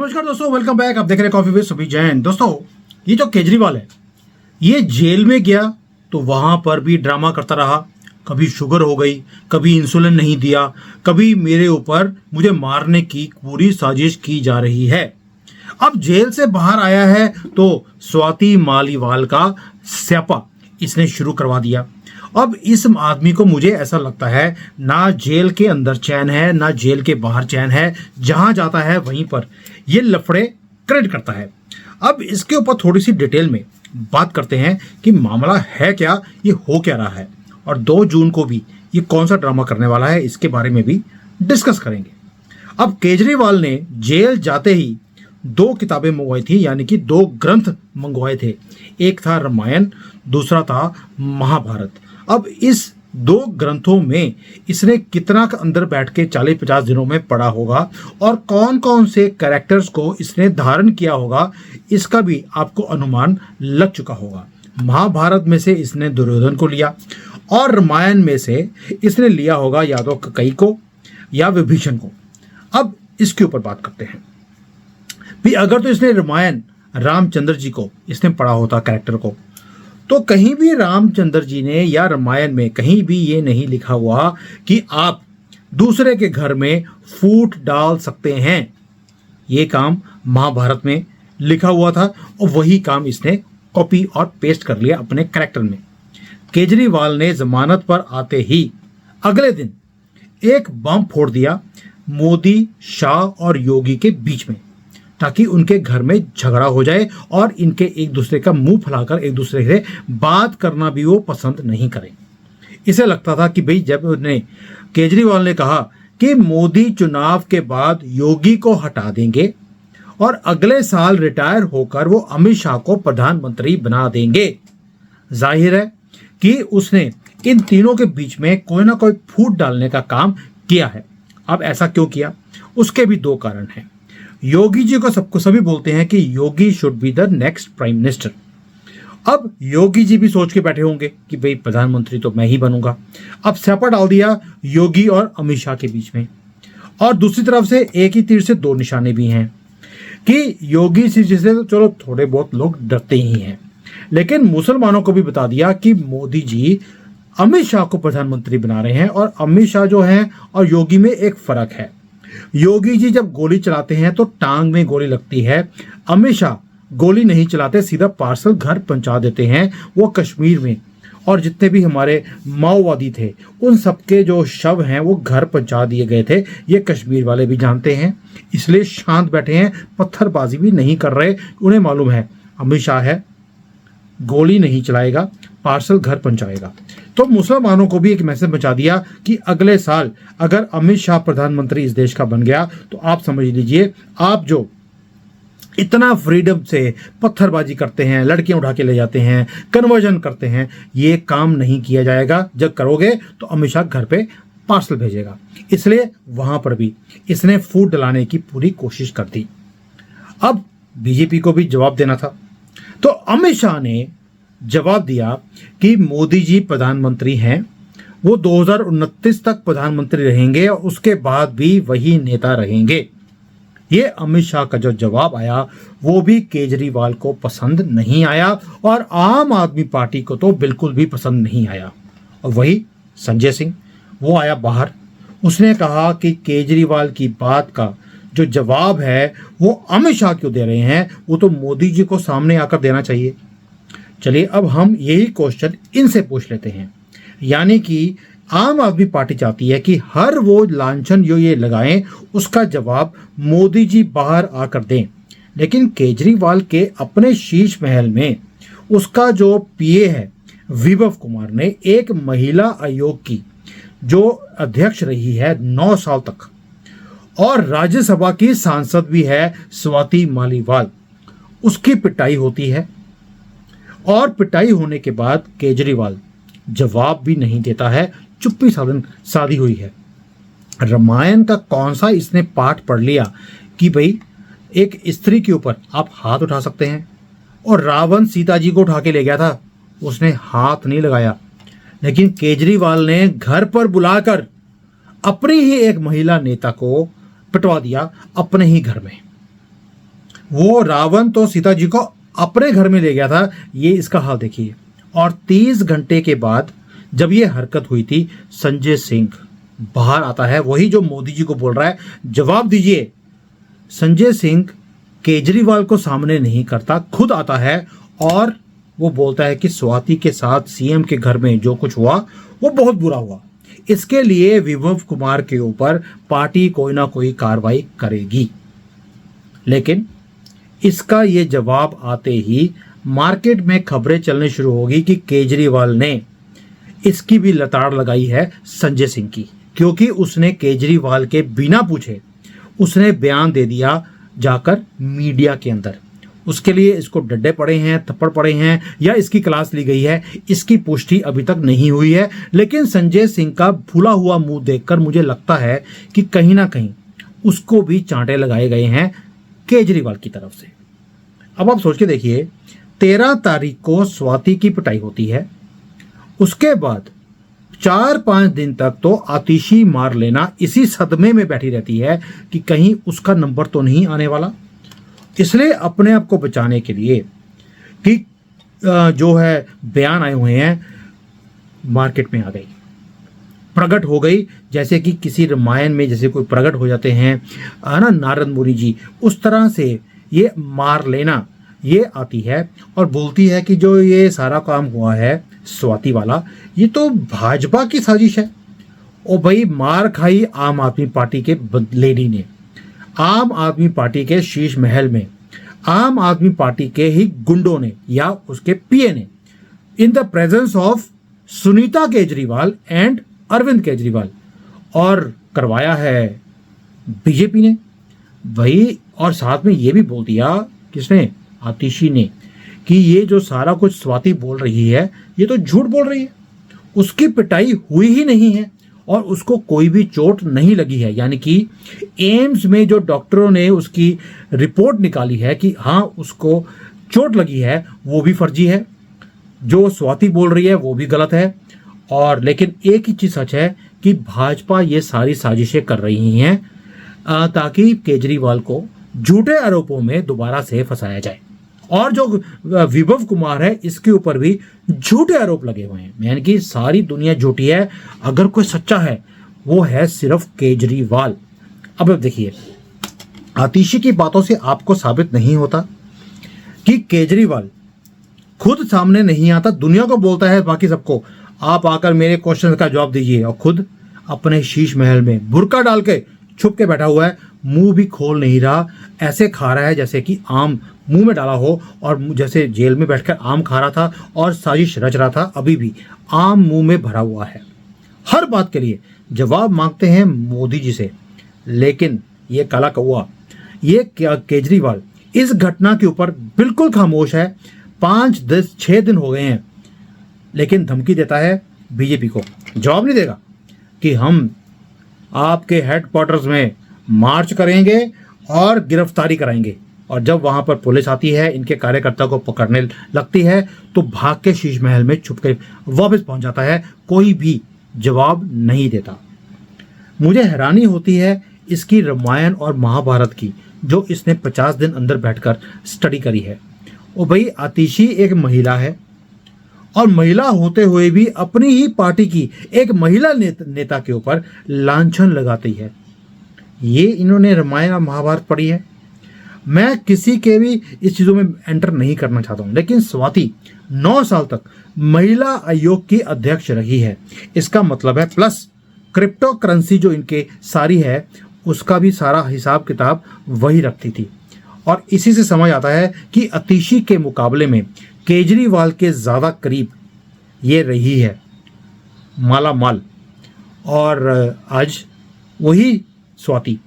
नमस्कार दोस्तों, welcome back. आप देख रहे हैं कॉफी विद सुबी जैन। दोस्तों, ये जो केजरीवाल है, ये जेल में गया तो वहां पर भी ड्रामा करता रहा। कभी शुगर हो गई, कभी इंसुलिन नहीं दिया, कभी मेरे ऊपर मुझे मारने की पूरी साजिश की जा रही है। अब जेल से बाहर आया है तो स्वाति मालीवाल का स्यापा इसने शुरू करवा दिया। अब इस आदमी को मुझे ऐसा लगता है ना जेल के अंदर चैन है ना जेल के बाहर चैन है। जहां जाता है वहीं पर ये लफड़े क्रिएट करता है। अब इसके ऊपर थोड़ी सी डिटेल में बात करते हैं कि मामला है क्या, ये हो क्या रहा है, और 2 जून को भी ये कौन सा ड्रामा करने वाला है, इसके बारे में भी डिस्कस करेंगे। अब केजरीवाल ने जेल जाते ही 2 किताबें मंगवाई थी, यानी कि 2 ग्रंथ मंगवाए थे। एक था रामायण, दूसरा था महाभारत। अब इस 2 ग्रंथों में इसने कितना अंदर बैठ के 40-50 दिनों में पढ़ा होगा और कौन कौन से कैरेक्टर्स को इसने धारण किया होगा, इसका भी आपको अनुमान लग चुका होगा। महाभारत में से इसने दुर्योधन को लिया और रामायण में से इसने लिया होगा या तो कई को या विभीषण को। अब इसके ऊपर बात करते हैं भी। अगर तो इसने रामायण रामचंद्र जी को इसने पढ़ा होता कैरेक्टर को, तो कहीं भी रामचंद्र जी ने या रामायण में कहीं भी ये नहीं लिखा हुआ कि आप दूसरे के घर में फूट डाल सकते हैं। ये काम महाभारत में लिखा हुआ था और वही काम इसने कॉपी और पेस्ट कर लिया अपने कैरेक्टर में। केजरीवाल ने जमानत पर आते ही अगले दिन एक बम फोड़ दिया मोदी, शाह और योगी के बीच में, ताकि उनके घर में झगड़ा हो जाए और इनके एक दूसरे का मुंह फैलाकर एक दूसरे से बात करना भी वो पसंद नहीं करें। इसे लगता था कि भाई जब उन्हें केजरीवाल ने कहा कि मोदी चुनाव के बाद योगी को हटा देंगे और अगले साल रिटायर होकर वो अमित शाह को प्रधानमंत्री बना देंगे, जाहिर है कि उसने इन तीनों के बीच में कोई ना कोई फूट डालने का काम किया है। अब ऐसा क्यों किया, उसके भी 2 कारण हैं। योगी जी को सभी बोलते हैं कि Yogi should be the next prime minister. अब योगी जी भी सोच के बैठे होंगे कि भाई प्रधानमंत्री तो मैं ही बनूंगा। अब स्यापा डाल दिया योगी और अमित शाह के बीच में। और दूसरी तरफ से एक ही तीर से 2 निशाने भी हैं कि योगी जी से तो चलो थोड़े बहुत लोग डरते ही हैं, लेकिन मुसलमानों को भी बता दिया कि मोदी जी अमित शाह को प्रधानमंत्री बना रहे हैं। और अमित शाह जो है और योगी में एक फर्क है। योगी जी जब गोली चलाते हैं तो टांग में गोली लगती है, अमित शाह गोली नहीं चलाते, सीधा पार्सल घर पहुंचा देते हैं, वो कश्मीर में। और जितने भी हमारे माओवादी थे उन सबके जो शव हैं वो घर पहुंचा दिए गए थे। ये कश्मीर वाले भी जानते हैं, इसलिए शांत बैठे हैं, पत्थरबाजी भी नहीं कर रहे। उन्हें मालूम है अमित शाह है, गोली नहीं चलाएगा, पार्सल घर पहुंचाएगा। तो मुसलमानों को भी एक मैसेज बचा दिया कि अगले साल अगर अमित शाह प्रधानमंत्री इस देश का बन गया तो आप समझ लीजिए, आप जो इतना फ्रीडम से पत्थरबाजी करते हैं, लड़कियां उठा के ले जाते हैं, कन्वर्जन करते हैं, ये काम नहीं किया जाएगा। जब करोगे तो अमित शाह घर पे पार्सल भेजेगा। इसलिए वहां पर भी इसने फूट डलाने की पूरी कोशिश कर दी। अब बीजेपी को भी जवाब देना था, तो अमित शाह ने जवाब दिया कि मोदी जी प्रधानमंत्री हैं, वो 2029 तक प्रधानमंत्री रहेंगे और उसके बाद भी वही नेता रहेंगे। ये अमित शाह का जो जवाब आया वो भी केजरीवाल को पसंद नहीं आया और आम आदमी पार्टी को तो बिल्कुल भी पसंद नहीं आया। और वही संजय सिंह, वो आया बाहर, उसने कहा कि केजरीवाल की बात का जो जवाब है वो अमित शाह क्यों दे रहे हैं, वो तो मोदी जी को सामने आकर देना चाहिए। चलिए अब हम यही क्वेश्चन इनसे पूछ लेते हैं। यानी कि आम आदमी पार्टी चाहती है कि हर वो लांछन जो ये लगाएं उसका जवाब मोदी जी बाहर आकर दें, लेकिन केजरीवाल के अपने शीश महल में उसका जो पीए है विभव कुमार ने एक महिला आयोग की जो अध्यक्ष रही है 9 साल तक और राज्यसभा की सांसद भी है स्वाति मालीवाल, उसकी पिटाई होती है। और पिटाई होने के बाद केजरीवाल जवाब भी नहीं देता है, चुप्पी साधी हुई है। रामायण का कौन सा इसने पाठ पढ़ लिया कि भाई एक स्त्री के ऊपर आप हाथ उठा सकते हैं, और रावण सीता जी को उठा के ले गया था, उसने हाथ नहीं लगाया। लेकिन केजरीवाल ने घर पर बुलाकर अपनी ही एक महिला नेता को पिटवा दिया अपने ही घर में। वो रावण तो सीता जी को अपने घर में ले गया था, ये इसका हाल देखिए। और 30 घंटे के बाद जब ये हरकत हुई थी, संजय सिंह बाहर आता है, वही जो मोदी जी को बोल रहा है जवाब दीजिए। संजय सिंह केजरीवाल को सामने नहीं करता, खुद आता है और वो बोलता है कि स्वाति के साथ सीएम के घर में जो कुछ हुआ वो बहुत बुरा हुआ। इसके लिए विभव कुमार के ऊपर पार्टी कोई ना कोई कार्रवाई करेगी। लेकिन इसका ये जवाब आते ही मार्केट में खबरें चलने शुरू होगी कि केजरीवाल ने इसकी भी लताड़ लगाई है संजय सिंह की, क्योंकि उसने केजरीवाल के बिना पूछे उसने बयान दे दिया जाकर मीडिया के अंदर। उसके लिए इसको डड्डे पड़े हैं, थप्पड़ पड़े हैं या इसकी क्लास ली गई है, इसकी पुष्टि अभी तक नहीं हुई है। लेकिन संजय सिंह का फूला हुआ मुंह देखकर मुझे लगता है कि कहीं ना कहीं उसको भी चांटे लगाए गए हैं केजरीवाल की तरफ से। अब आप सोच के देखिए, 13 तारीख को स्वाति की पिटाई होती है, उसके बाद 4-5 दिन तक तो आतिशी मार लेना इसी सदमे में बैठी रहती है कि कहीं उसका नंबर तो नहीं आने वाला। इसलिए अपने आप को बचाने के लिए कि जो है बयान आए हुए हैं, मार्केट में आ गई, प्रकट हो गई। जैसे कि किसी रामायण में जैसे कोई प्रकट हो जाते हैं ना नारद मुनि जी, उस तरह से ये मार लेना ये आती है और बोलती है कि जो ये सारा काम हुआ है स्वाति वाला, ये तो भाजपा की साजिश है। ओ भाई, मार खाई आम आदमी पार्टी के लेडी ने, आम आदमी पार्टी के शीश महल में, आम आदमी पार्टी के ही गुंडों ने या उसके पीए ने, in the presence of Sunita Kejriwal and Arvind Kejriwal, और करवाया है बीजेपी ने भाई। और साथ में ये भी बोल दिया, किसने, आतिशी ने, कि ये जो सारा कुछ स्वाति बोल रही है ये तो झूठ बोल रही है, उसकी पिटाई हुई ही नहीं है और उसको कोई भी चोट नहीं लगी है। यानी कि एम्स में जो डॉक्टरों ने उसकी रिपोर्ट निकाली है कि हाँ उसको चोट लगी है, वो भी फर्जी है, जो स्वाति बोल रही है वो भी गलत है। और लेकिन एक ही चीज सच है कि भाजपा ये सारी साजिशें कर रही हैं ताकि केजरीवाल को झूठे आरोपों में दोबारा से फंसाया जाए। और जो विभव कुमार है, इसके ऊपर भी झूठे आरोप लगे हुए हैं, यानी कि सारी दुनिया झूठी है, अगर कोई सच्चा है वो है सिर्फ केजरीवाल। अब देखिए, आतिशी की बातों से आपको साबित नहीं होता कि केजरीवाल खुद सामने नहीं आता, दुनिया को बोलता है बाकी सबको, आप आकर मेरे क्वेश्चन का जवाब दीजिए, और खुद अपने शीश महल में बुर्का डाल के छुप के बैठा हुआ है, मुंह भी खोल नहीं रहा, ऐसे खा रहा है जैसे कि आम मुंह में डाला हो, और जैसे जेल में बैठकर आम खा रहा था और साजिश रच रहा था, अभी भी आम मुंह में भरा हुआ है। हर बात के लिए जवाब मांगते हैं मोदी जी से, लेकिन ये काला कौआ, ये केजरीवाल इस घटना के ऊपर बिल्कुल खामोश है। 5-6 दिन हो गए हैं, लेकिन धमकी देता है बीजेपी को, जवाब नहीं देगा कि हम आपके हेडक्वार्टर्स में मार्च करेंगे और गिरफ्तारी कराएंगे। और जब वहां पर पुलिस आती है, इनके कार्यकर्ता को पकड़ने लगती है, तो भाग के शीश महल में छुप के वापस पहुंच जाता है, कोई भी जवाब नहीं देता। मुझे हैरानी होती है इसकी रामायण और महाभारत की, जो इसने 50 दिन अंदर बैठकर स्टडी करी है। ओ भाई, आतिशी एक महिला है और महिला होते हुए भी अपनी ही पार्टी की एक महिला नेता के ऊपर लांछन लगाती है। ये इन्होंने रामायण और महाभारत पढ़ी है। मैं किसी के भी इस चीज़ों में एंटर नहीं करना चाहता हूँ, लेकिन स्वाति 9 साल तक महिला आयोग की अध्यक्ष रही है। इसका मतलब है प्लस क्रिप्टो करेंसी जो इनके सारी है, उसका भी सारा हिसाब किताब वही रखती थी। और इसी से समझ आता है कि आतिशी के मुकाबले में केजरीवाल के ज़्यादा करीब ये रही है, माला माल। और आज वही स्वाति,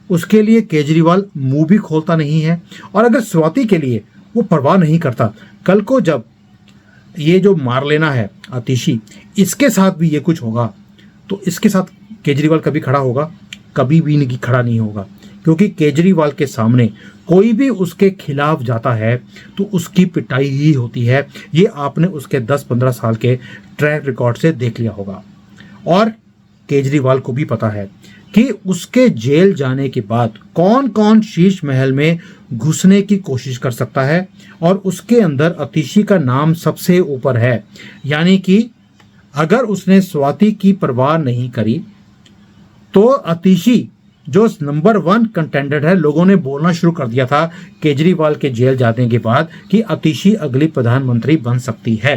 उसके लिए केजरीवाल मुंह भी खोलता नहीं है। और अगर स्वाति के लिए वो परवाह नहीं करता, कल को जब ये जो मार लेना है आतिशी, इसके साथ भी ये कुछ होगा, तो इसके साथ केजरीवाल कभी खड़ा होगा? कभी भी नहीं खड़ा नहीं होगा, क्योंकि केजरीवाल के सामने कोई भी उसके खिलाफ जाता है तो उसकी पिटाई ही होती है। ये आपने उसके 10-15 साल के ट्रैक रिकॉर्ड से देख लिया होगा। और केजरीवाल को भी पता है कि उसके जेल जाने के बाद कौन कौन शीश महल में घुसने की कोशिश कर सकता है, और उसके अंदर अतिशी का नाम सबसे ऊपर है। यानी कि अगर उसने स्वाति की परवाह नहीं करी तो अतिशी जो नंबर 1 कंटेंडर है, लोगों ने बोलना शुरू कर दिया था केजरीवाल के जेल जाने के बाद कि अतिशी अगली प्रधानमंत्री बन सकती है।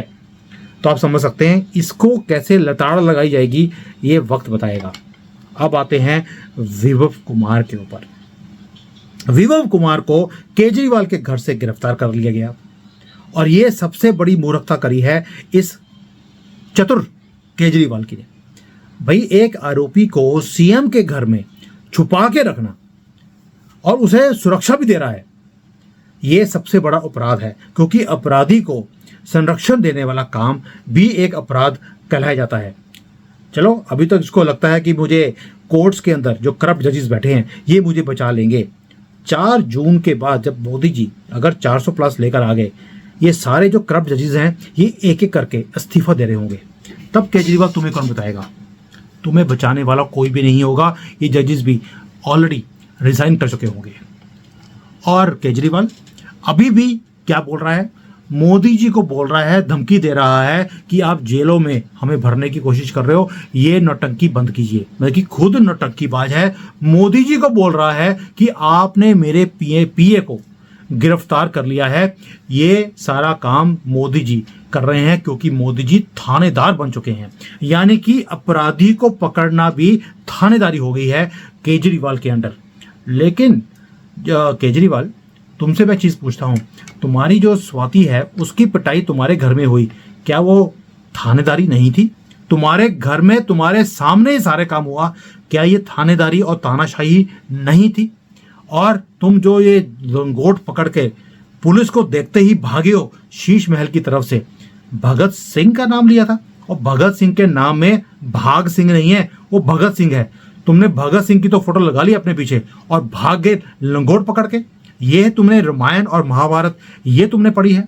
तो आप समझ सकते हैं इसको कैसे लताड़ लगाई जाएगी, ये वक्त बताएगा। अब आते हैं विभव कुमार के ऊपर। विभव कुमार को केजरीवाल के घर से गिरफ्तार कर लिया गया, और यह सबसे बड़ी मूर्खता करी है इस चतुर केजरीवाल की ने। भाई, एक आरोपी को सीएम के घर में छुपा के रखना और उसे सुरक्षा भी दे रहा है, यह सबसे बड़ा अपराध है, क्योंकि अपराधी को संरक्षण देने वाला काम भी एक अपराध कहलाया जाता है। चलो, अभी तक इसको लगता है कि मुझे कोर्ट्स के अंदर जो करप्ट जजेस बैठे हैं ये मुझे बचा लेंगे। 4 जून के बाद जब मोदी जी अगर 400 प्लस लेकर आ गए, ये सारे जो करप्ट जजेस हैं ये एक एक करके इस्तीफा दे रहे होंगे, तब केजरीवाल तुम्हें कौन बताएगा? तुम्हें बचाने वाला कोई भी नहीं होगा। ये जजेस भी ऑलरेडी रिजाइन कर चुके होंगे। और केजरीवाल अभी भी क्या बोल रहा है? मोदी जी को बोल रहा है, धमकी दे रहा है कि आप जेलों में हमें भरने की कोशिश कर रहे हो, ये नौटंकी बंद कीजिए। मतलब कि खुद नौटंकीबाज है, मोदी जी को बोल रहा है कि आपने मेरे पीए को गिरफ्तार कर लिया है। ये सारा काम मोदी जी कर रहे हैं, क्योंकि मोदी जी थानेदार बन चुके हैं। यानी कि अपराधी को पकड़ना भी थानेदारी हो गई है केजरीवाल के अंडर। लेकिन केजरीवाल, तुमसे मैं चीज पूछता हूं, तुम्हारी जो स्वाति है उसकी पिटाई तुम्हारे घर में हुई, क्या वो थानेदारी नहीं थी? तुम्हारे घर में तुम्हारे सामने ही सारे काम हुआ, क्या ये थानेदारी और तानाशाही नहीं थी? और तुम जो ये लंगोट पकड़ के पुलिस को देखते ही भागे हो शीश महल की तरफ से, भगत सिंह का नाम लिया था, और भगत सिंह के नाम में भाग सिंह नहीं है, वो भगत सिंह है। तुमने भगत सिंह की तो फोटो लगा ली अपने पीछे और भाग गए लंगोट पकड़ के। ये तुमने रामायण और महाभारत ये तुमने पढ़ी है।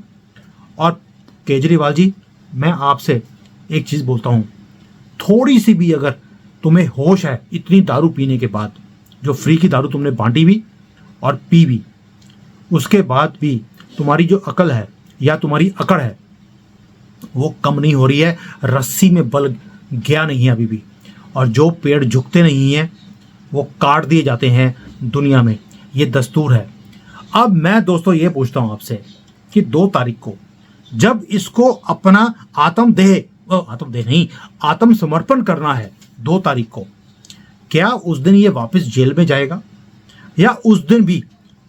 और केजरीवाल जी, मैं आपसे एक चीज बोलता हूं, थोड़ी सी भी अगर तुम्हें होश है इतनी दारू पीने के बाद, जो फ्री की दारू तुमने बांटी भी और पी भी, उसके बाद भी तुम्हारी जो अकल है या तुम्हारी अकड़ है वो कम नहीं हो रही है। रस्सी में बल गया नहीं है अभी भी, और जो पेड़ झुकते नहीं हैं वो काट दिए जाते हैं दुनिया में, ये दस्तूर है। अब मैं दोस्तों ये पूछता हूं आपसे कि 2 तारीख को जब इसको अपना आत्मसमर्पण करना है 2 तारीख को, क्या उस दिन ये वापस जेल में जाएगा, या उस दिन भी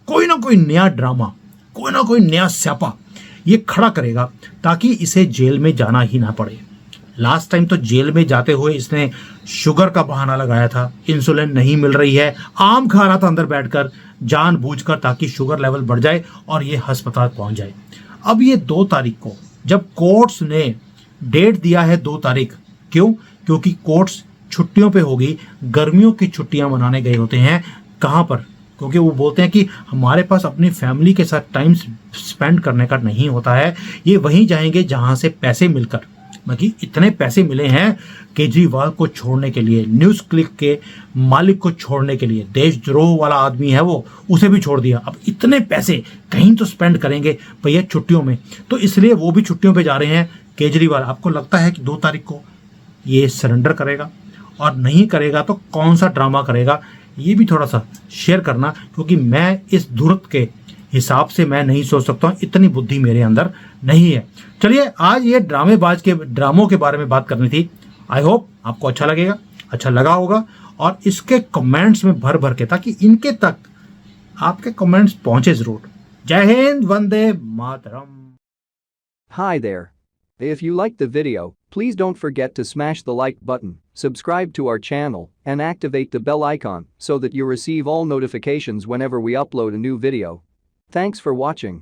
कोई ना कोई नया ड्रामा, कोई ना कोई नया स्यापा ये खड़ा करेगा ताकि इसे जेल में जाना ही ना पड़े? लास्ट टाइम तो जेल में जाते हुए इसने शुगर का बहाना लगाया था, इंसुलिन नहीं मिल रही है, आम खा रहा था अंदर बैठकर जानबूझकर ताकि शुगर लेवल बढ़ जाए और ये अस्पताल पहुंच जाए। अब ये 2 तारीख को जब कोर्ट्स ने डेट दिया है 2 तारीख, क्यों? क्योंकि कोर्ट्स छुट्टियों पे होगी, गर्मियों की छुट्टियां मनाने गए होते हैं। कहां पर? क्योंकि वो बोलते हैं कि हमारे पास अपनी फैमिली के साथ टाइम स्पेंड करने का नहीं होता है। ये वहीं जाएंगे जहां से पैसे मिलकर, मतलब इतने पैसे मिले हैं केजरीवाल को छोड़ने के लिए, न्यूज क्लिक के मालिक को छोड़ने के लिए, देशद्रोह वाला आदमी है वो, उसे भी छोड़ दिया। अब इतने पैसे कहीं तो स्पेंड करेंगे भैया छुट्टियों में, तो इसलिए वो भी छुट्टियों पे जा रहे हैं केजरीवाल। आपको लगता है कि 2 तारीख को ये सरेंडर करेगा? और नहीं करेगा तो कौन सा ड्रामा करेगा, ये भी थोड़ा सा शेयर करना, क्योंकि मैं इस धुरत के हिसाब से मैं नहीं सोच सकता हूं, इतनी बुद्धि मेरे अंदर नहीं है। चलिए, आज ये ड्रामेबाज के ड्रामों के बारे में बात करनी थी। आई होप आपको अच्छा लगा होगा, और इसके कमेंट्स में भर भर के, ताकि इनके तक आपके कमेंट्स पहुंचे जरूर। जय Hind, Vande Mataram. Hi there. If you liked the video, please don't forget to smash the like button, subscribe to our channel, and activate the bell icon so that you receive all notifications whenever we upload a new video. Thanks for watching.